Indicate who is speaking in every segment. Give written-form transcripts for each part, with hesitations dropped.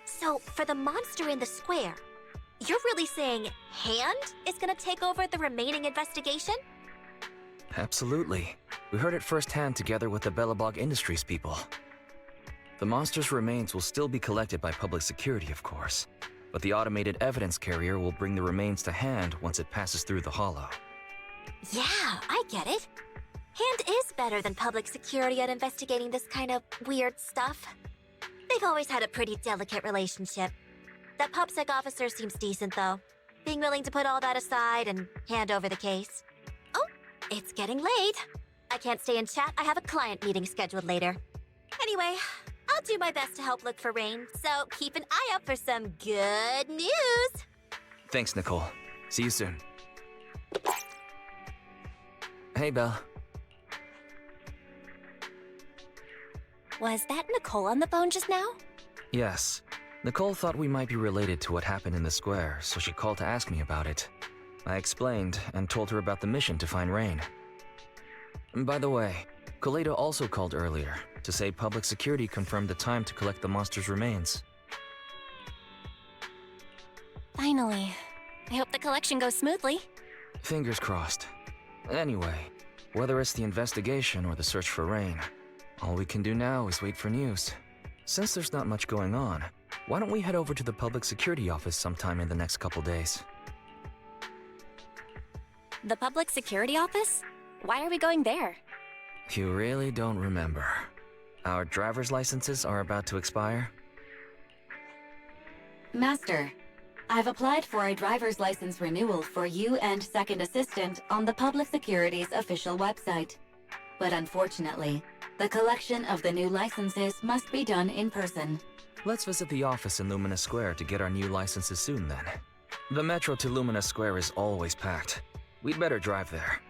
Speaker 1: So, for the monster in the square, you're really saying Hand is gonna take over the remaining investigation?
Speaker 2: Absolutely. We heard it firsthand together with the Belobog Industries people. The monster's remains will still be collected by public security, of course, but the automated evidence carrier will bring the remains to Hand once it passes through the hollow.
Speaker 1: Yeah, I get it. Hand is better than public security at investigating this kind of weird stuff. They've always had a pretty delicate relationship. That PubSec officer seems decent, though, being willing to put all that aside and hand over the case. Oh, it's getting late. I can't stay and chat. I have a client meeting scheduled later. Anyway, I'll do my best to help look for Rain, so keep an eye out for some good news.
Speaker 2: Thanks, Nicole. See you soon. Hey, Belle.
Speaker 1: Was that Nicole on the phone just now?
Speaker 2: Yes. Nicole thought we might be related to what happened in the square, so she called to ask me about it. I explained and told her about the mission to find Rain. And by the way, Kaleido also called earlier to say public security confirmed the time to collect the monster's remains.
Speaker 1: Finally. I hope the collection goes smoothly.
Speaker 2: Fingers crossed. Anyway, whether it's the investigation or the search for Rain, all we can do now is wait for news. Since there's not much going on, why don't we head over to the public security office sometime in the next couple days?
Speaker 1: The public security office? Why are we going there?
Speaker 2: You really don't remember. Our driver's licenses are about to expire.
Speaker 3: Master, I've applied for a driver's license renewal for you and Second Assistant on the Public Security's official website. But unfortunately, the collection of the new licenses must be done in person.
Speaker 2: Let's visit the office in Lumina Square to get our new licenses soon then. The metro to Lumina Square is always packed. We'd better drive there.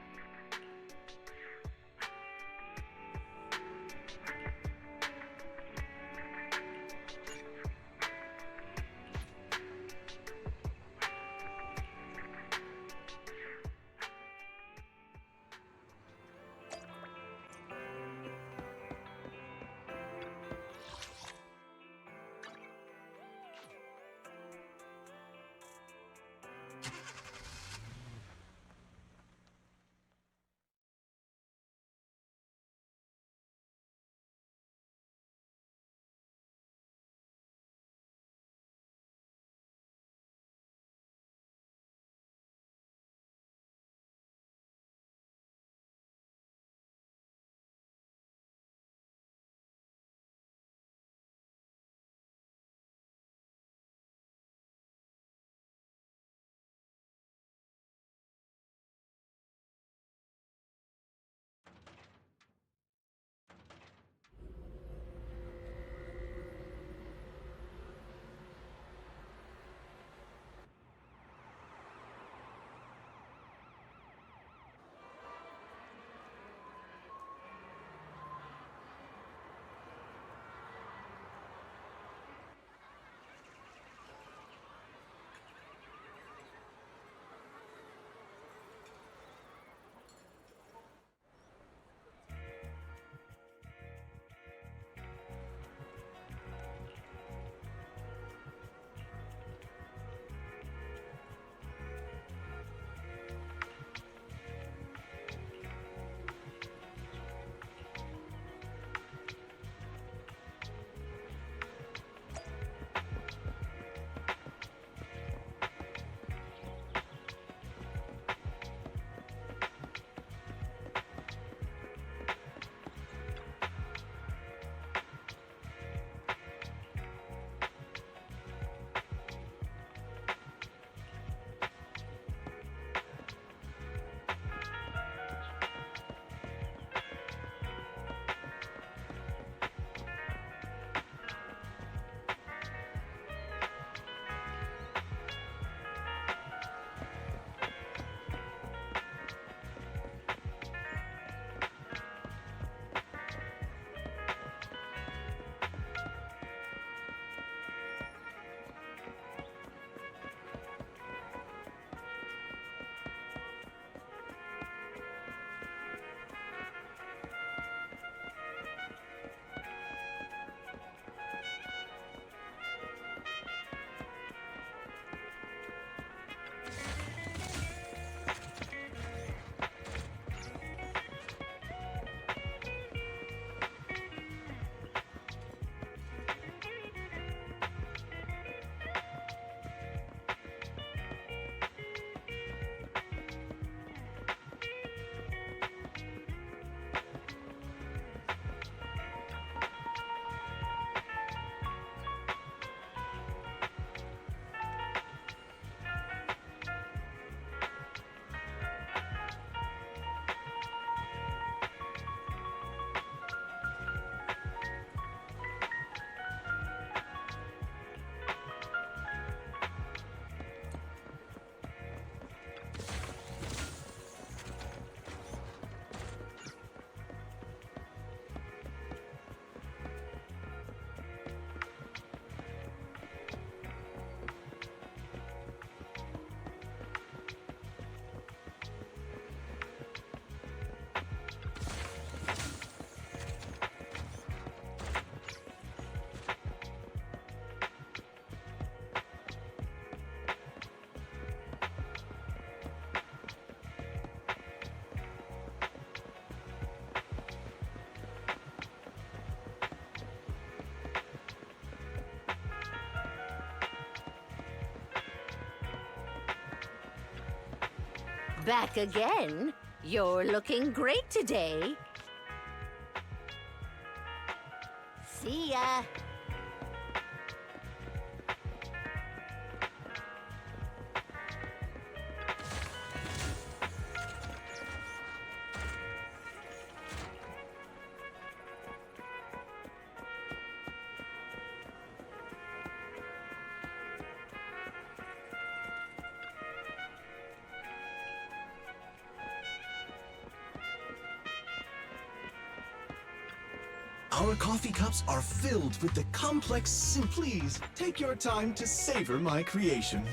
Speaker 4: Back again? You're looking great today. See ya.
Speaker 5: Our coffee cups are filled with the complex. Please take your time to savor my creation.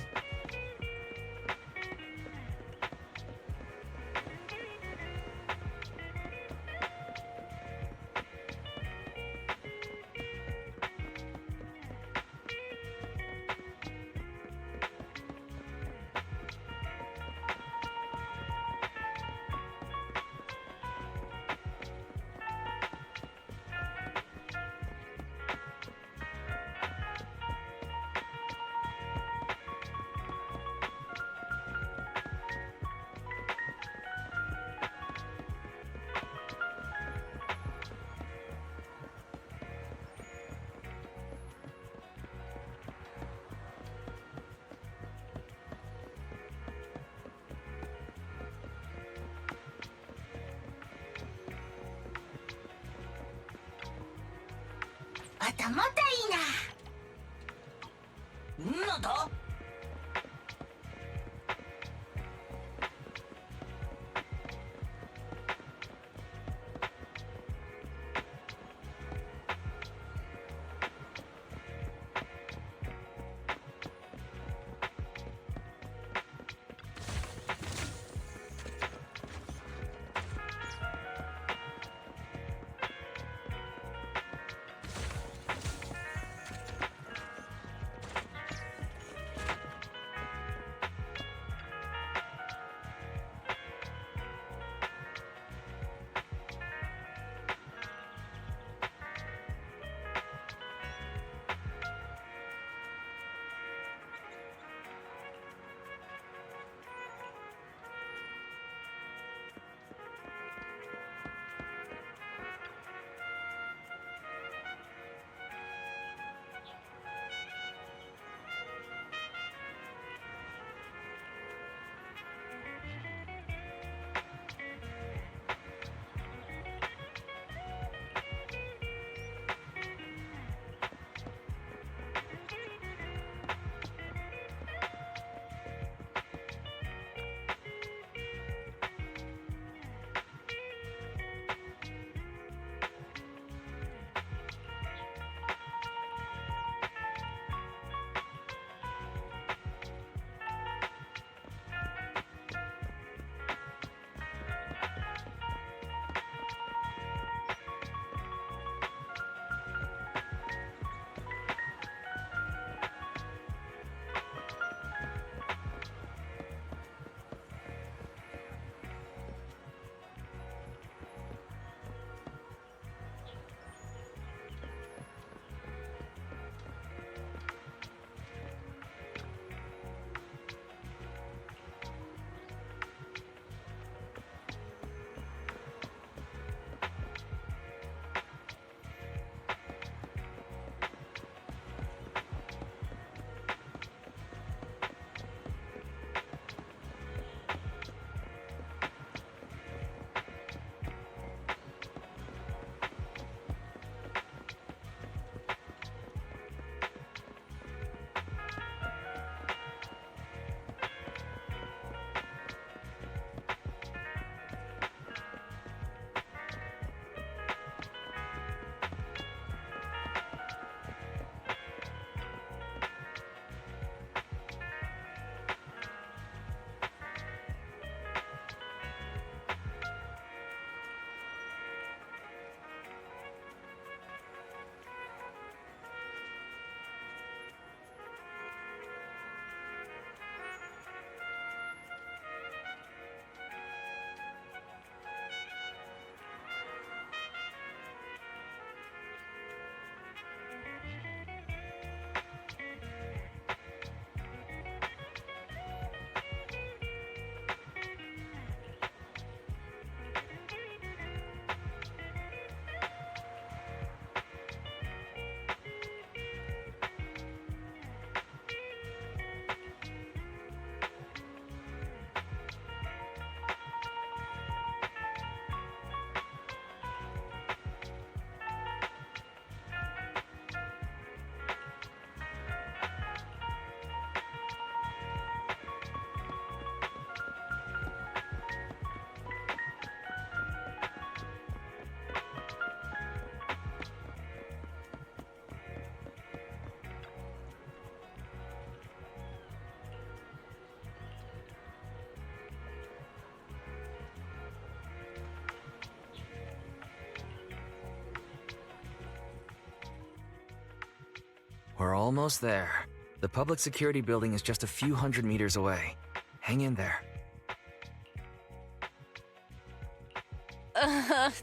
Speaker 2: We're almost there. The public security building is just a few hundred meters away. Hang in there.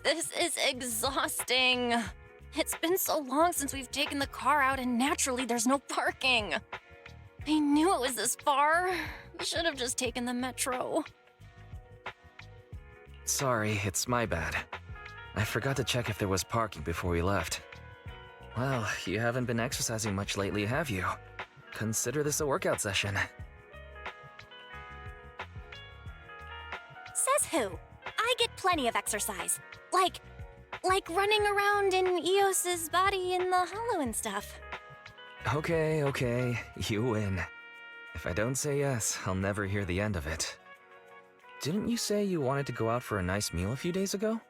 Speaker 6: This is exhausting. It's been so long since we've taken the car out, and naturally there's no parking. I knew it was this far. We should have just taken the metro.
Speaker 2: Sorry, it's my bad. I forgot to check if there was parking before we left. Well, you haven't been exercising much lately, have you? Consider this a workout session.
Speaker 1: Says who? I get plenty of exercise. Like running around in Eos's body in the hollow and stuff.
Speaker 2: Okay, you win. If I don't say yes, I'll never hear the end of it. Didn't you say you wanted to go out for a nice meal a few days ago?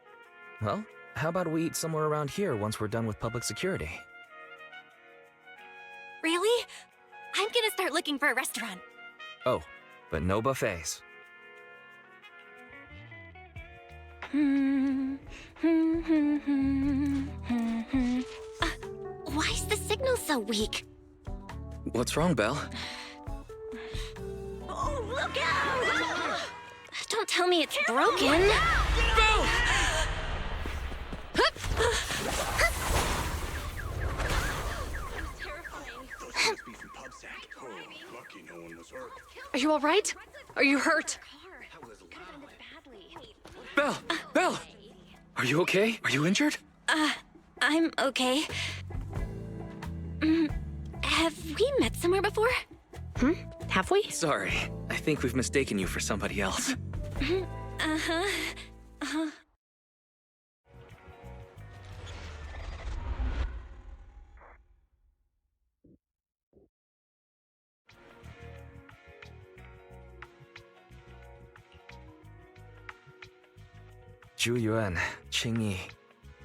Speaker 2: Well, how about we eat somewhere around here once we're done with public security?
Speaker 1: Really? I'm gonna start looking for a restaurant.
Speaker 2: Oh, but no buffets.
Speaker 1: Why is the signal so weak?
Speaker 2: What's wrong, Belle?
Speaker 1: Oh, look out! Don't tell me it's broken.
Speaker 7: Are you all right? Are you hurt?
Speaker 2: Belle! Are you okay? Are you injured?
Speaker 1: I'm okay. Have we met somewhere before?
Speaker 7: Have we?
Speaker 2: Sorry, I think we've mistaken you for somebody else. Zhu Yuan, Qing Yi,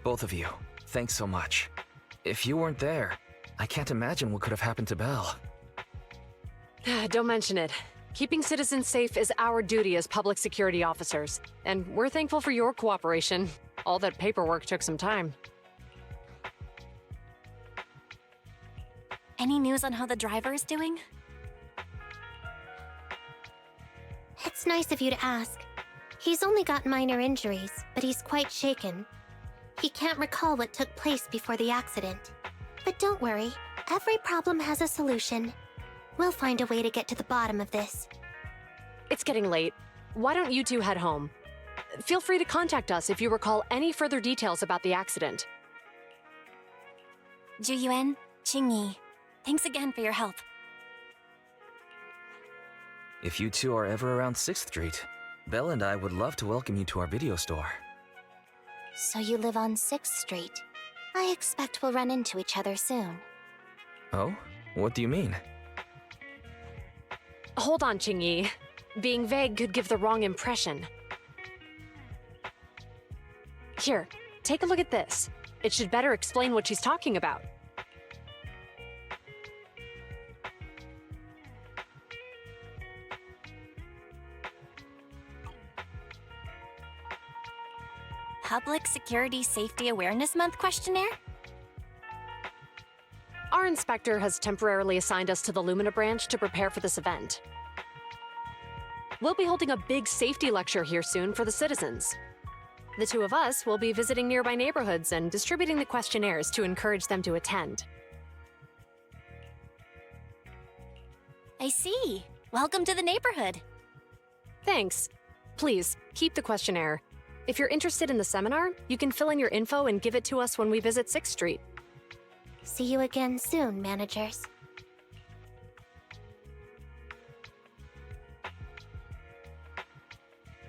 Speaker 2: both of you, thanks so much. If you weren't there, I can't imagine what could have happened to Belle.
Speaker 7: Don't mention it. Keeping citizens safe is our duty as public security officers, and we're thankful for your cooperation. All that paperwork took some time.
Speaker 1: Any news on how the driver is doing?
Speaker 8: It's nice of you to ask. He's only got minor injuries, but he's quite shaken. He can't recall what took place before the accident. But don't worry, every problem has a solution. We'll find a way to get to the bottom of this.
Speaker 7: It's getting late. Why don't you two head home? Feel free to contact us if you recall any further details about the accident.
Speaker 1: Zhu Yuan, Qing Yi, thanks again for your help.
Speaker 2: If you two are ever around 6th Street, Belle and I would love to welcome you to our video store.
Speaker 8: So you live on 6th Street. I expect we'll run into each other soon.
Speaker 2: Oh? What do you mean?
Speaker 7: Hold on, Qing Yi. Being vague could give the wrong impression. Here, take a look at this. It should better explain what she's talking about.
Speaker 1: Public Security Safety Awareness Month questionnaire?
Speaker 7: Our inspector has temporarily assigned us to the Lumina branch to prepare for this event. We'll be holding a big safety lecture here soon for the citizens. The two of us will be visiting nearby neighborhoods and distributing the questionnaires to encourage them to attend.
Speaker 1: I see. Welcome to the neighborhood.
Speaker 7: Thanks. Please, keep the questionnaire. If you're interested in the seminar, you can fill in your info and give it to us when we visit 6th Street.
Speaker 8: See you again soon, managers.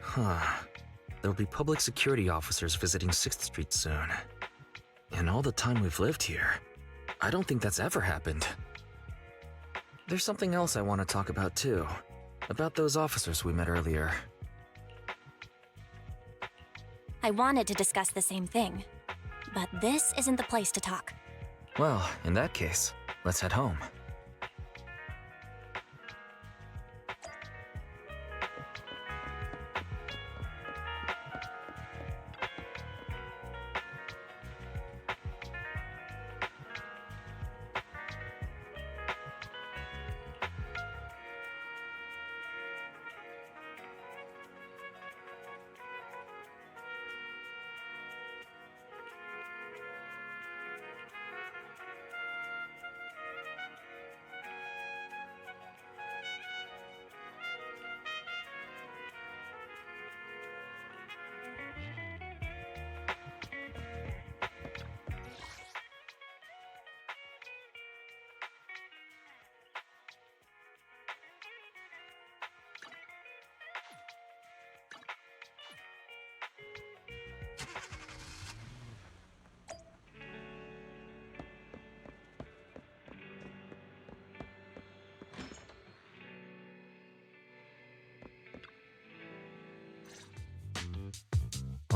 Speaker 2: Huh. There'll be public security officers visiting 6th Street soon. In all the time we've lived here, I don't think that's ever happened. There's something else I want to talk about too. About those officers we met earlier.
Speaker 1: I wanted to discuss the same thing, but this isn't the place to talk.
Speaker 2: Well, in that case, let's head home.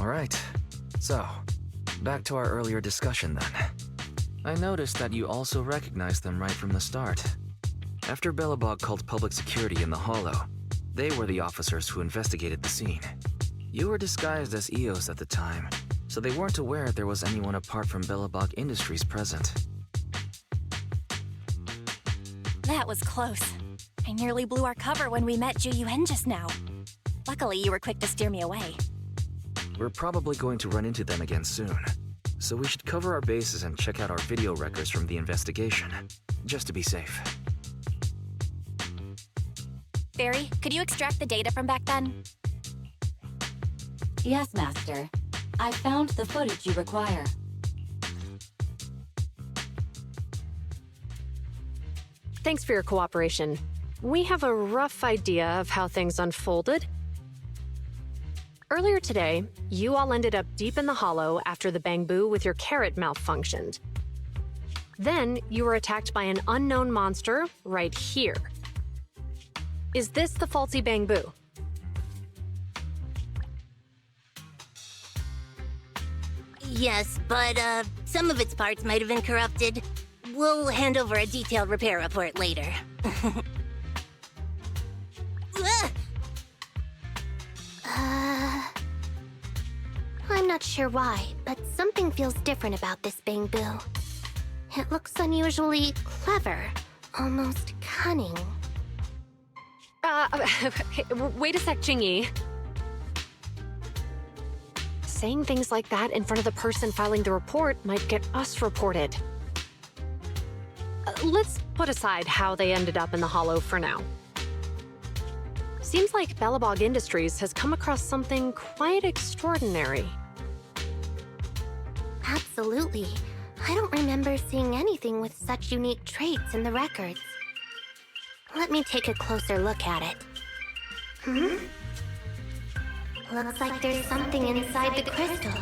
Speaker 2: Alright. So, back to our earlier discussion then. I noticed that you also recognized them right from the start. After Belobog called public security in the Hollow, they were the officers who investigated the scene. You were disguised as EOS at the time, so they weren't aware there was anyone apart from Belobog Industries present.
Speaker 6: That was close. I nearly blew our cover when we met Ju Yuen just now. Luckily, you were quick to steer me away.
Speaker 2: We're probably going to run into them again soon, so we should cover our bases and check out our video records from the investigation, just to be safe.
Speaker 6: Barry, could you extract the data from back then?
Speaker 3: Yes, Master. I found the footage you require.
Speaker 7: Thanks for your cooperation. We have a rough idea of how things unfolded. Earlier today, you all ended up deep in the Hollow after the Bangbu with your carrot malfunctioned. Then, you were attacked by an unknown monster right here. Is this the faulty Bangbu?
Speaker 9: Yes, but some of its parts might have been corrupted. We'll hand over a detailed repair report later.
Speaker 8: I'm not sure why, but something feels different about this Bangbu. It looks unusually clever, almost cunning.
Speaker 7: Wait a sec, Jingyi. Saying things like that in front of the person filing the report might get us reported. Let's put aside how they ended up in the Hollow for now. Seems like Belobog Industries has come across something quite extraordinary.
Speaker 8: Absolutely. I don't remember seeing anything with such unique traits in the records. Let me take a closer look at it. Looks like there's something inside the crystal.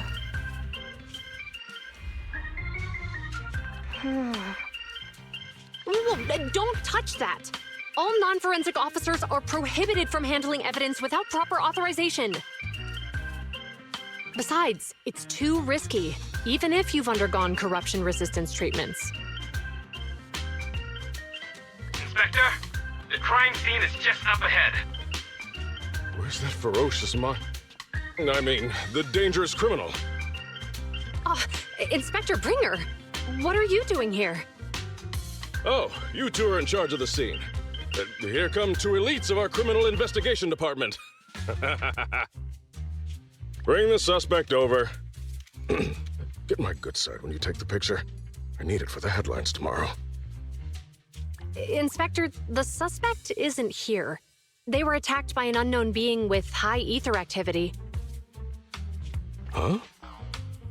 Speaker 7: Ooh, don't touch that! All non-forensic officers are prohibited from handling evidence without proper authorization. Besides, it's too risky, even if you've undergone corruption resistance treatments.
Speaker 10: Inspector, the crime scene is just up ahead.
Speaker 11: Where's that ferocious the dangerous criminal?
Speaker 7: Inspector Bringer, what are you doing here?
Speaker 11: Oh, you two are in charge of the scene. Here come two elites of our criminal investigation department. Bring the suspect over. Get my good side when you take the picture. I need it for the headlines tomorrow.
Speaker 7: Inspector, the suspect isn't here. They were attacked by an unknown being with high ether activity.
Speaker 11: Huh?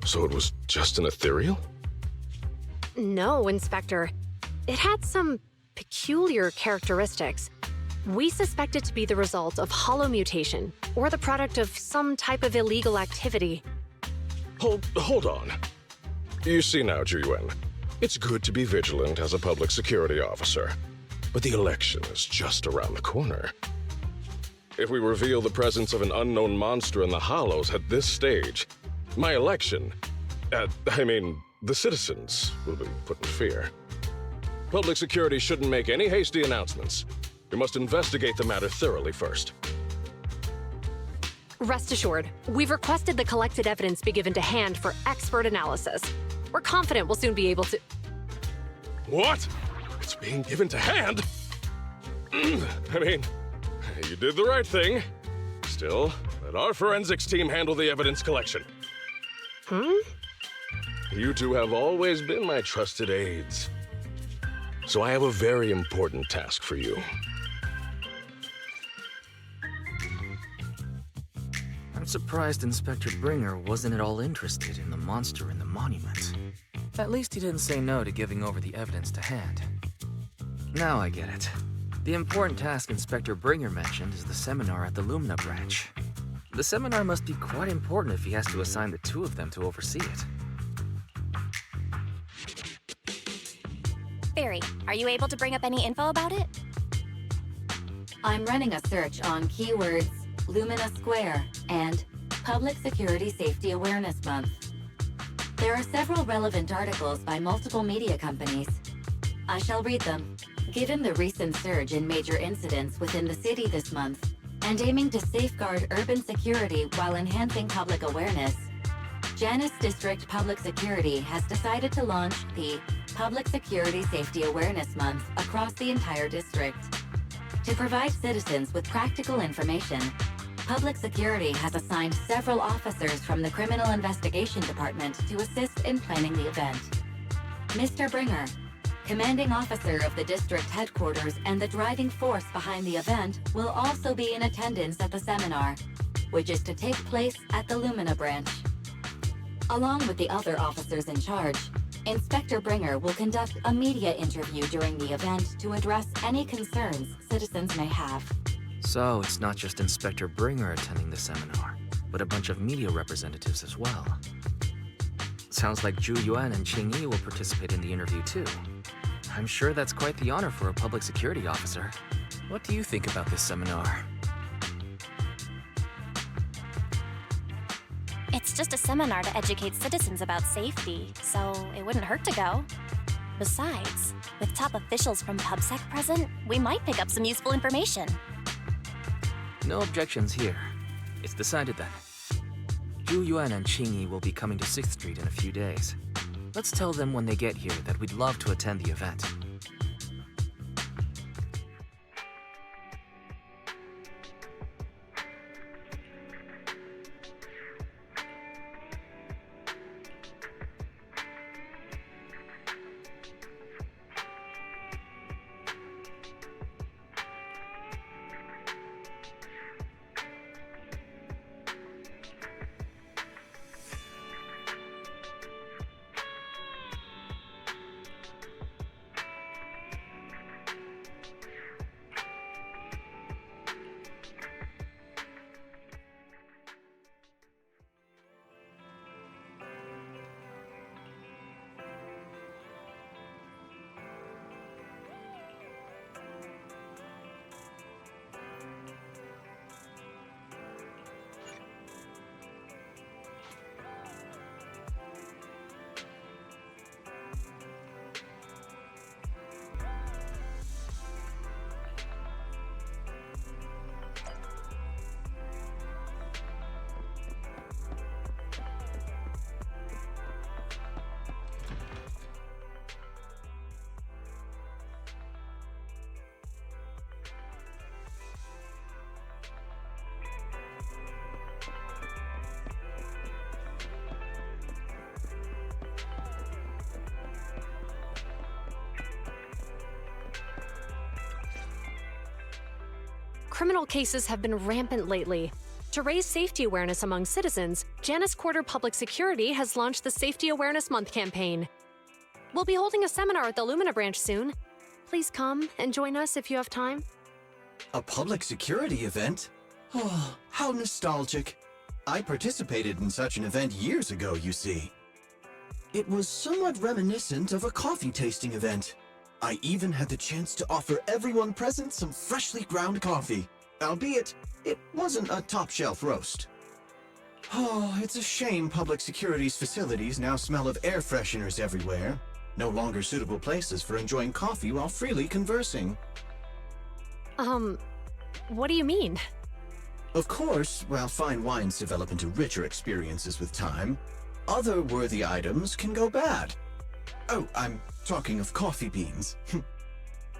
Speaker 11: So it was just an ethereal?
Speaker 7: No, Inspector. It had some peculiar characteristics. We suspect it to be the result of hollow mutation, or the product of some type of illegal activity.
Speaker 11: Hold on. You see now, Ju Yuen, it's good to be vigilant as a public security officer, but the election is just around the corner. If we reveal the presence of an unknown monster in the Hollows at this stage, my election, the citizens will be put in fear. Public security shouldn't make any hasty announcements. We must investigate the matter thoroughly first.
Speaker 7: Rest assured, we've requested the collected evidence be given to hand for expert analysis. We're confident we'll soon be able to—
Speaker 11: What? It's being given to hand? You did the right thing. Still, let our forensics team handle the evidence collection. You two have always been my trusted aides. So I have a very important task for you.
Speaker 2: I'm surprised Inspector Bringer wasn't at all interested in the monster in the monument. At least he didn't say no to giving over the evidence to hand. Now I get it. The important task Inspector Bringer mentioned is the seminar at the Lumina branch. The seminar must be quite important if he has to assign the two of them to oversee it.
Speaker 6: Barry, are you able to bring up any info about it?
Speaker 3: I'm running a search on keywords Lumina Square and Public Security Safety Awareness Month. There are several relevant articles by multiple media companies. I shall read them. Given the recent surge in major incidents within the city this month, and aiming to safeguard urban security while enhancing public awareness, Janus District Public Security has decided to launch the Public Security Safety Awareness Month across the entire district. To provide citizens with practical information, Public Security has assigned several officers from the Criminal Investigation Department to assist in planning the event. Mr. Bringer, commanding officer of the district headquarters and the driving force behind the event, will also be in attendance at the seminar, which is to take place at the Lumina branch. Along with the other officers in charge, Inspector Bringer will conduct a media interview during the event to address any concerns citizens may have.
Speaker 2: So it's not just Inspector Bringer attending the seminar, but a bunch of media representatives as well. Sounds like Zhu Yuan and Qing Yi will participate in the interview too. I'm sure that's quite the honor for a public security officer. What do you think about this seminar?
Speaker 6: It's just a seminar to educate citizens about safety, so it wouldn't hurt to go. Besides, with top officials from PubSec present, we might pick up some useful information.
Speaker 2: No objections here. It's decided then. Zhu Yuan and Qing Yi will be coming to 6th Street in a few days. Let's tell them when they get here that we'd love to attend the event.
Speaker 7: Criminal cases have been rampant lately. To raise safety awareness among citizens, Janus Quarter Public Security has launched the Safety Awareness Month campaign. We'll be holding a seminar at the Lumina branch soon. Please come and join us if you have time.
Speaker 5: A public security event? Oh, how nostalgic. I participated in such an event years ago, you see. It was somewhat reminiscent of a coffee tasting event. I even had the chance to offer everyone present some freshly ground coffee, albeit it wasn't a top-shelf roast. Oh, it's a shame public security's facilities now smell of air fresheners everywhere. No longer suitable places for enjoying coffee while freely conversing.
Speaker 7: What do you mean?
Speaker 5: Of course, while fine wines develop into richer experiences with time, other worthy items can go bad. Oh, I'm talking of coffee beans.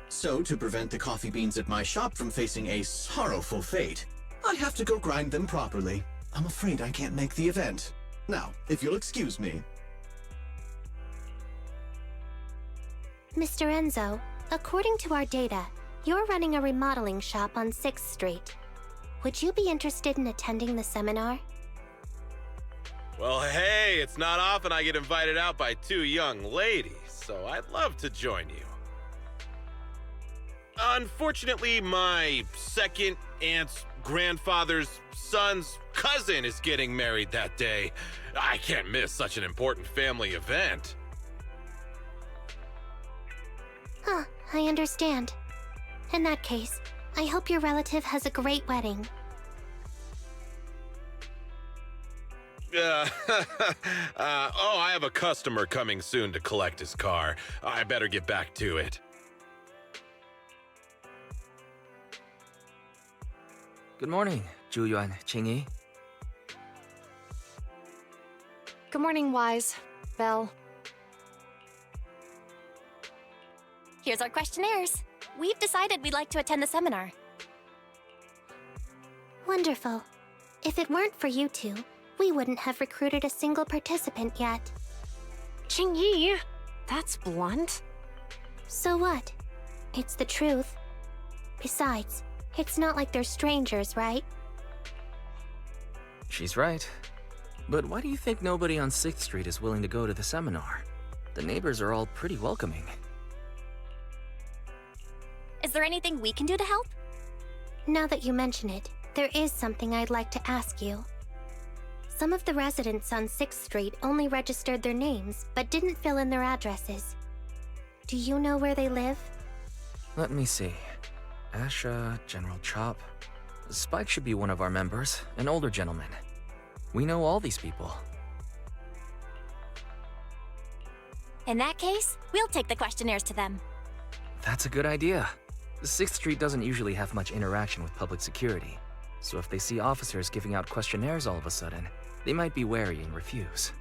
Speaker 5: So, to prevent the coffee beans at my shop from facing a sorrowful fate, I have to go grind them properly. I'm afraid I can't make the event. Now, if you'll excuse me.
Speaker 8: Mr. Enzo, according to our data, you're running a remodeling shop on 6th Street. Would you be interested in attending the seminar?
Speaker 12: Well, hey, it's not often I get invited out by two young ladies, so I'd love to join you. Unfortunately, my second aunt's grandfather's son's cousin is getting married that day. I can't miss such an important family event.
Speaker 8: Huh, I understand. In that case, I hope your relative has a great wedding.
Speaker 12: I have a customer coming soon to collect his car. I better get back to it.
Speaker 2: Good morning, Zhu-Yuan, Qingyi.
Speaker 7: Good morning, Wise. Belle.
Speaker 1: Here's our questionnaires. We've decided we'd like to attend the seminar.
Speaker 8: Wonderful. If it weren't for you two, we wouldn't have recruited a single participant yet.
Speaker 7: Qingyi, that's blunt.
Speaker 8: So what? It's the truth. Besides, it's not like they're strangers, right?
Speaker 2: She's right. But why do you think nobody on 6th Street is willing to go to the seminar? The neighbors are all pretty welcoming.
Speaker 1: Is there anything we can do to help?
Speaker 8: Now that you mention it, there is something I'd like to ask you. Some of the residents on 6th Street only registered their names, but didn't fill in their addresses. Do you know where they live?
Speaker 2: Let me see. Asha, General Chop. Spike should be one of our members, an older gentleman. We know all these people.
Speaker 1: In that case, we'll take the questionnaires to them.
Speaker 2: That's a good idea. 6th Street doesn't usually have much interaction with public security, so if they see officers giving out questionnaires all of a sudden, they might be wary and refuse.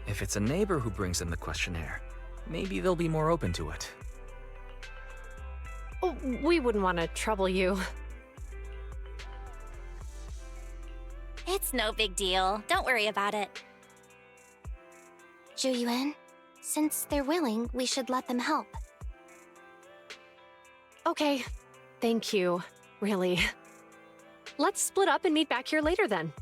Speaker 2: If it's a neighbor who brings in the questionnaire, maybe they'll be more open to it.
Speaker 7: Oh, we wouldn't want to trouble you.
Speaker 1: It's no big deal. Don't worry about it.
Speaker 8: Zhu-Yuan, since they're willing, we should let them help.
Speaker 7: Okay, thank you, really. Let's split up and meet back here later then.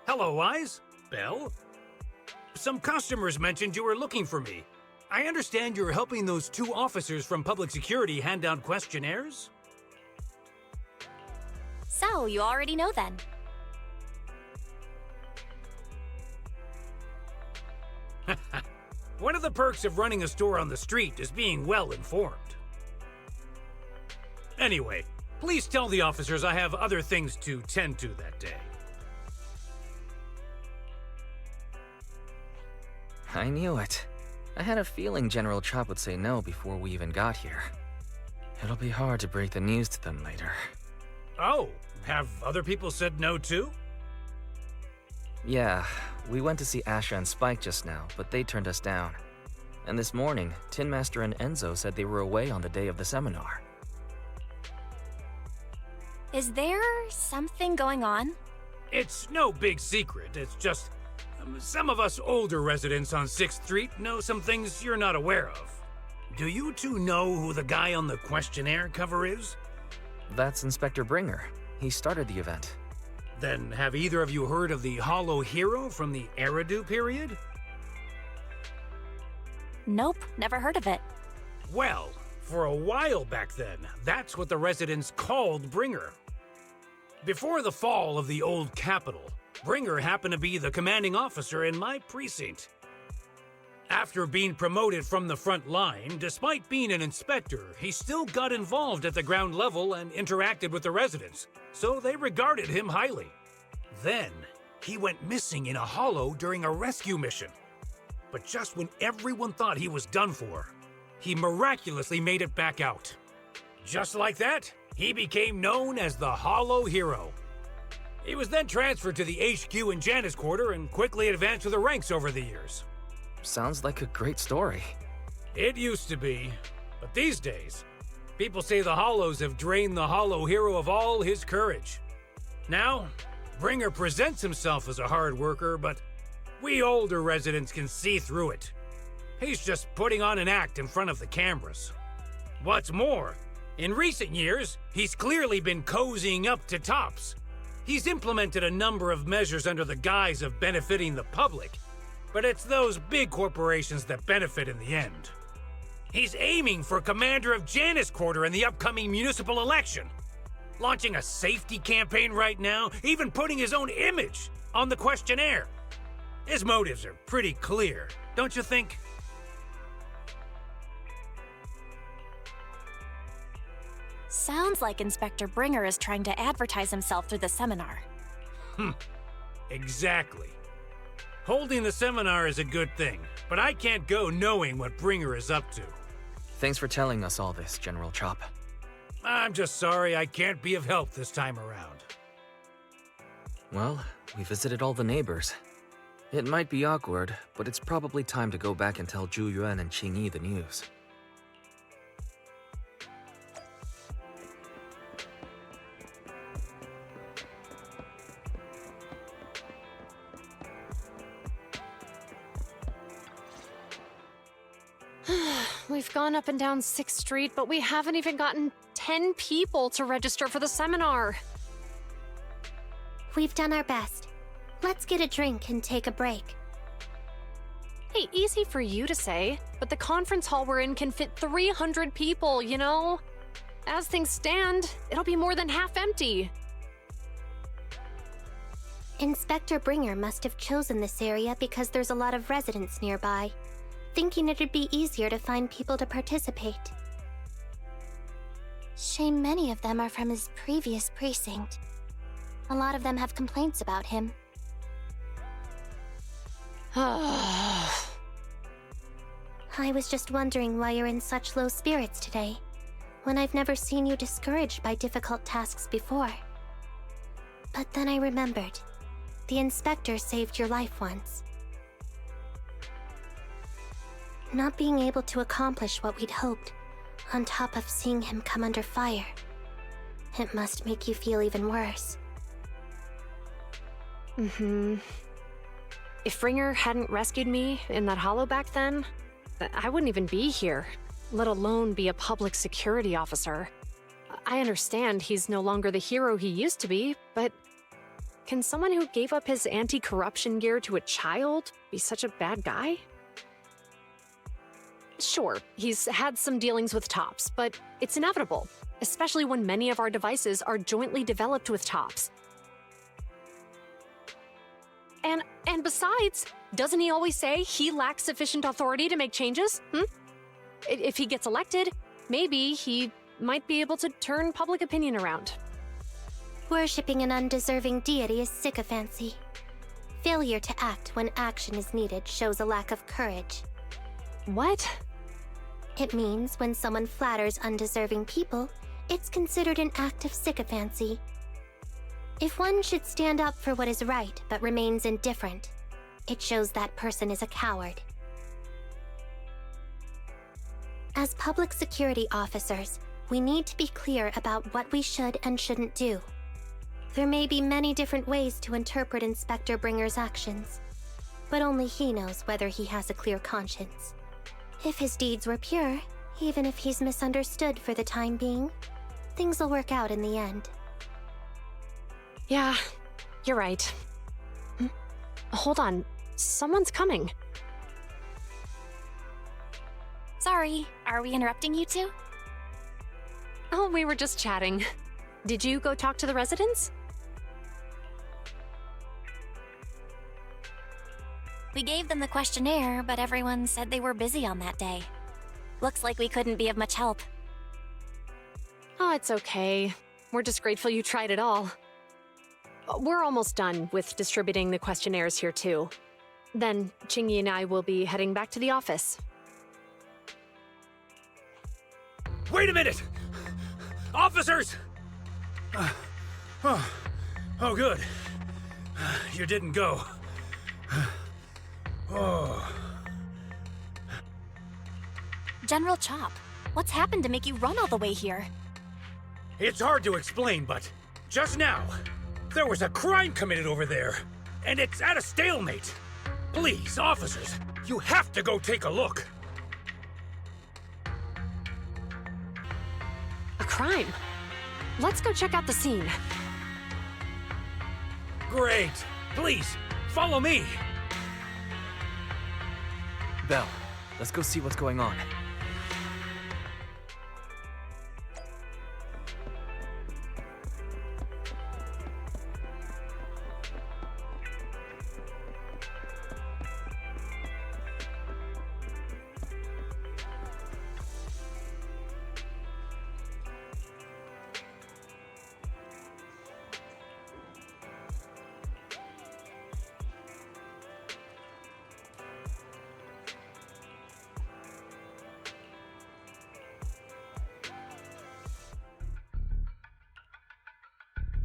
Speaker 10: Hello, Eyes. Belle? Some customers mentioned you were looking for me. I understand you're helping those 2 officers from public security hand out questionnaires?
Speaker 6: So, you already know then.
Speaker 10: One of the perks of running a store on the street is being well informed. Anyway, please tell the officers I have other things to tend to that day.
Speaker 2: I knew it. I had a feeling General Chop would say no before we even got here. It'll be hard to break the news to them later.
Speaker 10: Oh, have other people said no too?
Speaker 2: Yeah, we went to see Asha and Spike just now, but they turned us down. And this morning, Tin Master and Enzo said they were away on the day of the seminar.
Speaker 6: Is there something going on?
Speaker 10: It's no big secret. It's just some of us older residents on 6th Street know some things you're not aware of. Do you two know who the guy on the questionnaire cover is?
Speaker 2: That's Inspector Bringer. He started the event.
Speaker 10: Then have either of you heard of the Hollow Hero from the Eridu period?
Speaker 6: Nope, never heard of it.
Speaker 10: Well, for a while back then, that's what the residents called Bringer. Before the fall of the old capital, Bringer happened to be the commanding officer in my precinct. After being promoted from the front line, despite being an inspector, he still got involved at the ground level and interacted with the residents, so they regarded him highly. Then, he went missing in a hollow during a rescue mission. But just when everyone thought he was done for, he miraculously made it back out. Just like that, he became known as the Hollow Hero. He was then transferred to the HQ in Janus Quarter and quickly advanced to the ranks over the years.
Speaker 2: Sounds like a great story.
Speaker 10: It used to be, but these days, people say the Hollows have drained the Hollow Hero of all his courage. Now, Bringer presents himself as a hard worker, but we older residents can see through it. He's just putting on an act in front of the cameras. What's more, in recent years, he's clearly been cozying up to Tops. He's implemented a number of measures under the guise of benefiting the public, but it's those big corporations that benefit in the end. He's aiming for commander of Janus Quarter in the upcoming municipal election, launching a safety campaign right now, even putting his own image on the questionnaire. His motives are pretty clear, don't you think?
Speaker 6: Sounds like Inspector Bringer is trying to advertise himself through the seminar.
Speaker 10: Exactly. Holding the seminar is a good thing, but I can't go knowing what Bringer is up to.
Speaker 2: Thanks for telling us all this, General Chop.
Speaker 10: I'm just sorry I can't be of help this time around.
Speaker 2: Well, we visited all the neighbors. It might be awkward, but it's probably time to go back and tell Zhu Yuan and Qing Yi the news.
Speaker 7: We've gone up and down 6th Street, but we haven't even gotten 10 people to register for the seminar.
Speaker 8: We've done our best. Let's get a drink and take a break.
Speaker 7: Hey, easy for you to say, but the conference hall we're in can fit 300 people, you know? As things stand, it'll be more than half empty.
Speaker 8: Inspector Bringer must have chosen this area because there's a lot of residents nearby, thinking it'd be easier to find people to participate.
Speaker 1: Shame many of them are from his previous precinct. A lot of them have complaints about him.
Speaker 8: I was just wondering why you're in such low spirits today, when I've never seen you discouraged by difficult tasks before. But then I remembered. The inspector saved your life once. Not being able to accomplish what we'd hoped, on top of seeing him come under fire. It must make you feel even worse.
Speaker 7: If Bringer hadn't rescued me in that hollow back then, I wouldn't even be here, let alone be a public security officer. I understand he's no longer the hero he used to be, but can someone who gave up his anti-corruption gear to a child be such a bad guy? Sure, he's had some dealings with Tops, but it's inevitable, especially when many of our devices are jointly developed with Tops. And besides, doesn't he always say he lacks sufficient authority to make changes? If he gets elected, maybe he might be able to turn public opinion around.
Speaker 8: Worshipping an undeserving deity is sycophancy. Failure to act when action is needed shows a lack of courage.
Speaker 7: What?
Speaker 8: It means when someone flatters undeserving people, it's considered an act of sycophancy. If one should stand up for what is right but remains indifferent, it shows that person is a coward. As public security officers, we need to be clear about what we should and shouldn't do. There may be many different ways to interpret Inspector Bringer's actions, but only he knows whether he has a clear conscience. If his deeds were pure, even if he's misunderstood for the time being, things will work out in the end.
Speaker 7: Yeah, you're right. Hold on, someone's coming.
Speaker 1: Sorry, are we interrupting you two?
Speaker 7: Oh, we were just chatting. Did you go talk to the residents?
Speaker 1: We gave them the questionnaire, but everyone said they were busy on that day. Looks like we couldn't be of much help.
Speaker 7: Oh, it's okay. We're just grateful you tried it all. We're almost done with distributing the questionnaires here, too. Then, Chingy and I will be heading back to the office.
Speaker 10: Wait a minute! Officers! Oh, good. You didn't go. Oh.
Speaker 1: General Chop, what's happened to make you run all the way here?
Speaker 10: It's hard to explain, but just now, there was a crime committed over there, and it's at a stalemate. Please, officers, you have to go take a look.
Speaker 7: A crime? Let's go check out the scene.
Speaker 10: Great. Please, follow me.
Speaker 2: Belle, let's go see what's going on.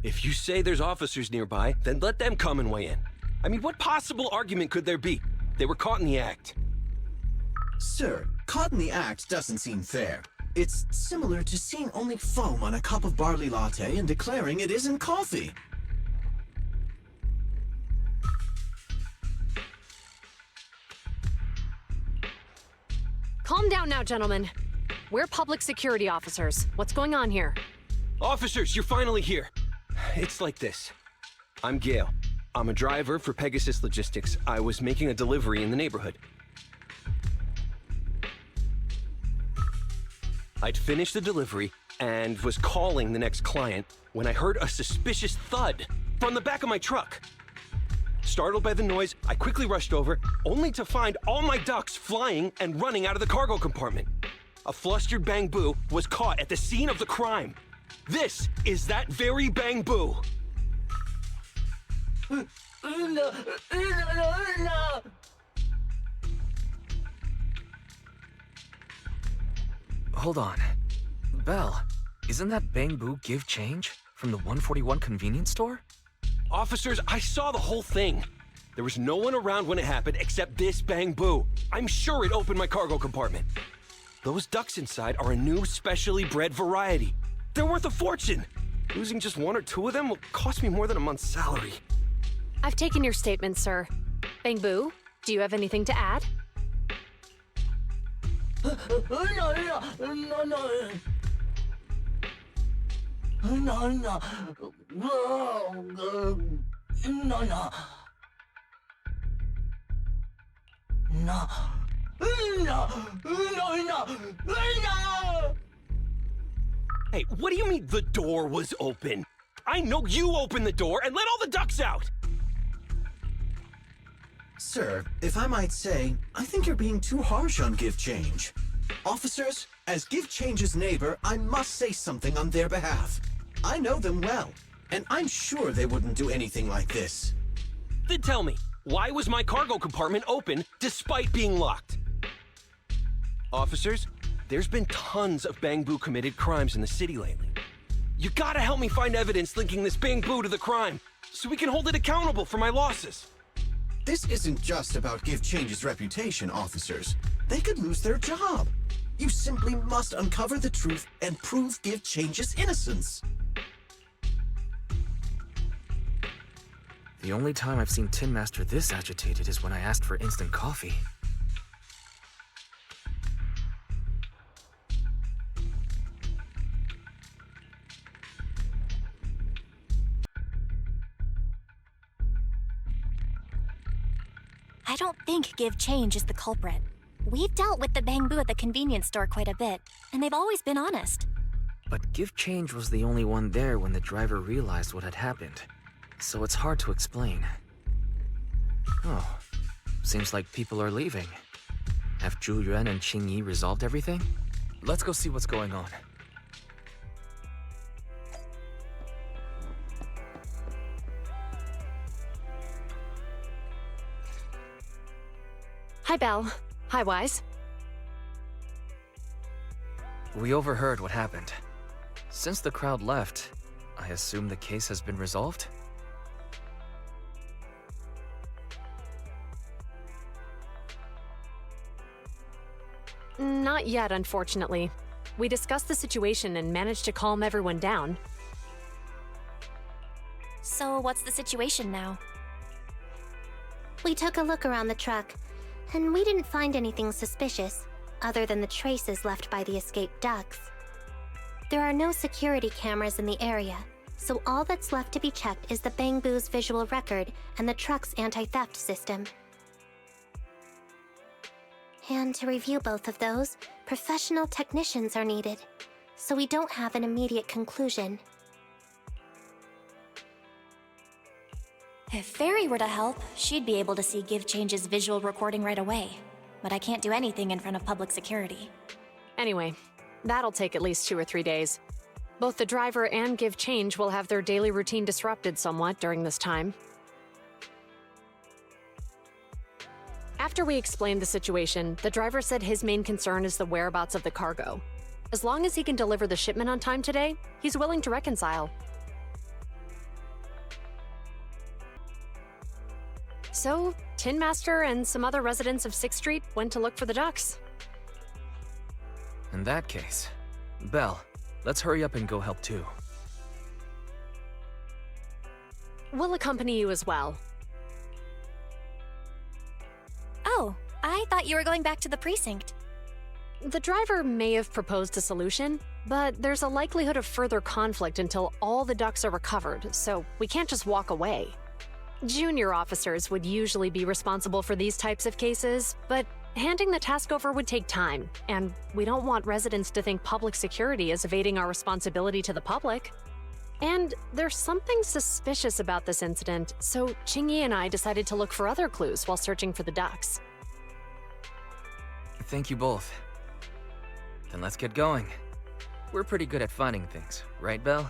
Speaker 13: If you say there's officers nearby, then let them come and weigh in. I mean, what possible argument could there be? They were caught in the act.
Speaker 5: Sir, caught in the act doesn't seem fair. It's similar to seeing only foam on a cup of barley latte and declaring it isn't coffee.
Speaker 7: Calm down now, gentlemen. We're public security officers. What's going on here?
Speaker 13: Officers, you're finally here. It's like this. I'm Gale. I'm a driver for Pegasus Logistics. I was making a delivery in the neighborhood. I'd finished the delivery and was calling the next client when I heard a suspicious thud from the back of my truck. Startled by the noise, I quickly rushed over, only to find all my ducks flying and running out of the cargo compartment. A flustered Bang Boo was caught at the scene of the crime. This is that very Bang Boo.
Speaker 2: Hold on. Belle, isn't that Bang Boo give change from the 141 convenience store?
Speaker 13: Officers, I saw the whole thing. There was no one around when it happened except this Bang Boo. I'm sure it opened my cargo compartment. Those ducks inside are a new specially bred variety. They're worth a fortune. Losing just one or two of them will cost me more than a month's salary.
Speaker 7: I've taken your statement, sir. Bang Boo, do you have anything to add?
Speaker 14: No, no. No. No. No, no. No!
Speaker 13: Hey, what do you mean the door was open? I know you opened the door and let all the ducks out!
Speaker 5: Sir, if I might say, I think you're being too harsh on Give Change. Officers, as Give Change's neighbor, I must say something on their behalf. I know them well, and I'm sure they wouldn't do anything like this.
Speaker 13: Then tell me, why was my cargo compartment open despite being locked? Officers, there's been tons of Bangbu committed crimes in the city lately. You gotta help me find evidence linking this Bangbu to the crime, so we can hold it accountable for my losses.
Speaker 5: This isn't just about Give Change's reputation, officers. They could lose their job. You simply must uncover the truth and prove Give Change's innocence.
Speaker 2: The only time I've seen Tin Master this agitated is when I asked for instant coffee.
Speaker 6: I don't think Give Change is the culprit. We've dealt with the Bangbu at the convenience store quite a bit, and they've always been honest.
Speaker 2: But Give Change was the only one there when the driver realized what had happened, so it's hard to explain. Oh, seems like people are leaving. Have Zhu Yuan and Qing Yi resolved everything? Let's go see what's going on.
Speaker 7: Hi, Belle. Hi, Wise.
Speaker 2: We overheard what happened. Since the crowd left, I assume the case has been resolved?
Speaker 7: Not yet, unfortunately. We discussed the situation and managed to calm everyone down.
Speaker 6: So what's the situation now?
Speaker 8: We took a look around the truck, and we didn't find anything suspicious, other than the traces left by the escaped ducks. There are no security cameras in the area, so all that's left to be checked is the Bangbu's visual record and the truck's anti-theft system. And to review both of those, professional technicians are needed, so we don't have an immediate conclusion.
Speaker 6: If Fairy were to help, she'd be able to see Give Change's visual recording right away. But I can't do anything in front of public security.
Speaker 7: Anyway, that'll take at least 2 or 3 days. Both the driver and Give Change will have their daily routine disrupted somewhat during this time. After we explained the situation, the driver said his main concern is the whereabouts of the cargo. As long as he can deliver the shipment on time today, he's willing to reconcile. So, Tin Master and some other residents of 6th Street went to look for the ducks.
Speaker 2: In that case, Belle, let's hurry up and go help too.
Speaker 7: We'll accompany you as well.
Speaker 6: Oh, I thought you were going back to the precinct.
Speaker 7: The driver may have proposed a solution, but there's a likelihood of further conflict until all the ducks are recovered, so we can't just walk away. Junior officers would usually be responsible for these types of cases, but handing the task over would take time, and we don't want residents to think public security is evading our responsibility to the public. And there's something suspicious about this incident, so Qingyi and I decided to look for other clues while searching for the ducks.
Speaker 2: Thank you both. Then let's get going. We're pretty good at finding things, right, Belle?